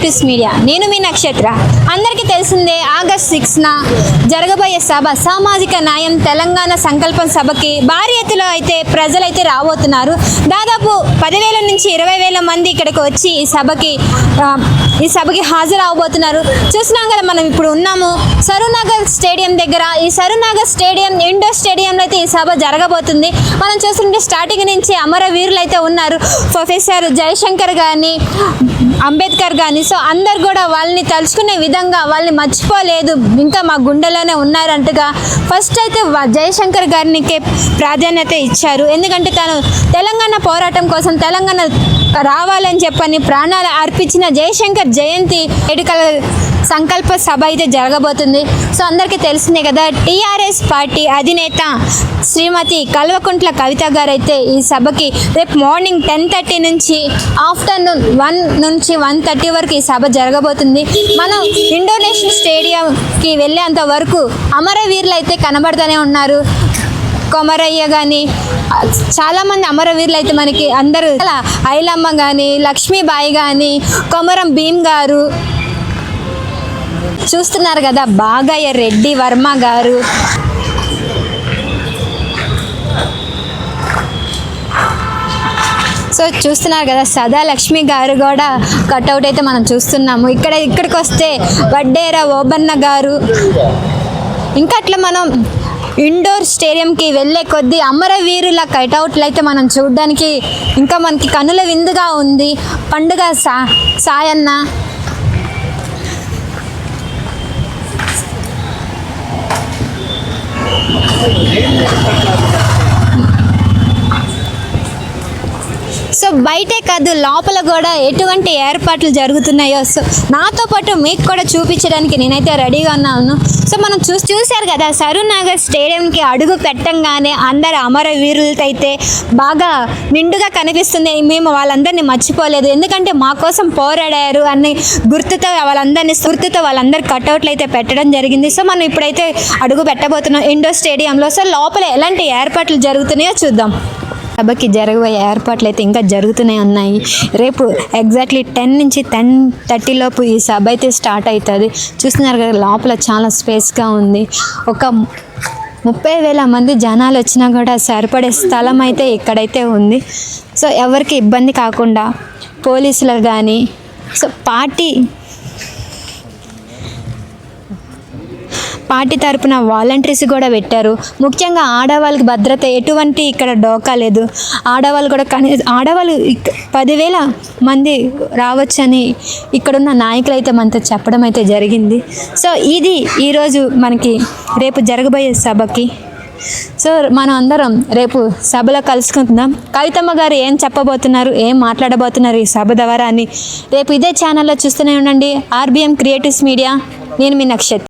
Creatives media, నేను మీ నక్షత్ర. అందరికీ తెలిసిందే, ఆగస్ట్ 6న జరగబోయే సభ సామాజిక న్యాయం తెలంగాణ సంకల్పం సభకి భారీ ఎత్తులో అయితే ప్రజలైతే రాబోతున్నారు. దాదాపు 10,000 నుంచి 20,000 మంది ఇక్కడికి వచ్చి ఈ సభకి హాజరు అవబోతున్నారు. చూసినాం కదా, మనం ఇప్పుడు ఉన్నాము సరూనగర్ స్టేడియం దగ్గర. ఈ సరూనగర్ స్టేడియం ఇండోర్ స్టేడియంలో అయితే ఈ సభ జరగబోతుంది. మనం చూస్తుంటే స్టార్టింగ్ నుంచి అమరవీరులు అయితే ఉన్నారు. ప్రొఫెసర్ జయశంకర్ కానీ, అంబేద్కర్ కానీ. సో అందరు కూడా వాళ్ళని తలుచుకునే విధంగా, వాళ్ళని మర్చిపోలేదు, ఇంకా మా గుండెలోనే ఉన్నారంటగా ఫస్ట్ అయితే జయశంకర్ గారికి ప్రాధాన్యత ఇచ్చారు. ఎందుకంటే తను తెలంగాణ పోరాటం కోసం, తెలంగాణ రావాలని చెప్పని ప్రాణాలు అర్పించిన జయశంకర్ జయంతి వేడుకల సంకల్ప సభ అయితే జరగబోతుంది. సో అందరికీ తెలిసిందే కదా, టీఆర్ఎస్ పార్టీ అధినేత శ్రీమతి కల్వకుంట్ల కవిత గారు అయితే ఈ సభకి రేపు మార్నింగ్ 10:30 నుంచి ఆఫ్టర్నూన్ 1 నుంచి 1:30 వరకు ఈ సభ జరగబోతుంది. మనం ఇండోనేషియన్ స్టేడియంకి వెళ్ళేంత వరకు అమరవీరులు అయితే కనబడుతూనే ఉన్నారు. కొమరయ్య కానీ చాలామంది అమరవీరులు అయితే మనకి అందరూ, ఐలమ్మ కానీ, లక్ష్మీబాయి కానీ, కొమరం భీమ్ గారు చూస్తున్నారు కదా, బాగయ్య రెడ్డి వర్మ గారు. సో చూస్తున్నారు కదా, సదా లక్ష్మి గారు కూడా కట్అవుట్ అయితే మనం చూస్తున్నాము. ఇక్కడికి వస్తే వడ్డేర ఓబన్న గారు. ఇంకా అట్లా మనం ఇండోర్ స్టేడియంకి వెళ్ళే కొద్దీ అమరవీరుల కట్అవుట్లు అయితే మనం చూడడానికి ఇంకా మనకి కనుల విందుగా ఉంది. పండుగ సాయన్న, సో బయటే కాదు, లోపల కూడా ఎటువంటి ఏర్పాట్లు జరుగుతున్నాయో సో నాతో పాటు మీకు కూడా చూపించడానికి నేనైతే రెడీగా ఉన్నాను. సో మనం చూశారు కదా, సరూనగర్ స్టేడియంకి అడుగు పెట్టంగానే అందరు అమరవీరులతో అయితే బాగా నిండుగా కనిపిస్తుంది. మేము వాళ్ళందరినీ మర్చిపోలేదు, ఎందుకంటే మా కోసం పోరాడారు అని గుర్తుతో వాళ్ళందరి కట్అవుట్లు అయితే పెట్టడం జరిగింది. సో మనం ఇప్పుడైతే అడుగు పెట్టబోతున్నాం ఇండోర్ స్టేడియంలో. సో లోపల ఎలాంటి ఏర్పాట్లు జరుగుతున్నాయో చూద్దాం. సభకి జరగబోయే ఏర్పాట్లు అయితే ఇంకా జరుగుతూనే ఉన్నాయి. రేపు ఎగ్జాక్ట్లీ 10 నుంచి 10:30 లోపు ఈ సభ అయితే స్టార్ట్ అవుతుంది. చూస్తున్నారు కదా, లోపల చాలా స్పేస్గా ఉంది. ఒక 30,000 మంది జనాలు వచ్చినా కూడా సరిపడే స్థలం అయితే ఇక్కడైతే ఉంది. సో ఎవరికి ఇబ్బంది కాకుండా పోలీసులు కానీ, సో పార్టీ తరపున వాలంటీర్స్ కూడా పెట్టారు. ముఖ్యంగా ఆడవాళ్ళకి భద్రత ఎటువంటి ఇక్కడ డోకా లేదు. ఆడవాళ్ళు కూడా ఆడవాళ్ళు 10,000 మంది రావచ్చని ఇక్కడున్న నాయకులు అయితే మనతో చెప్పడం అయితే జరిగింది. సో ఇది ఈరోజు మనకి రేపు జరగబోయే సభకి. సో మనం అందరం రేపు సభలో కలుసుకుందాం. కవితమ్మ గారు ఏం చెప్పబోతున్నారు, ఏం మాట్లాడబోతున్నారు ఈ సభ ద్వారా అని రేపు ఇదే ఛానల్లో చూస్తూనే ఉండండి. ఆర్బిఎం క్రియేటివ్స్ మీడియా, నేను మీ నక్షత్ర.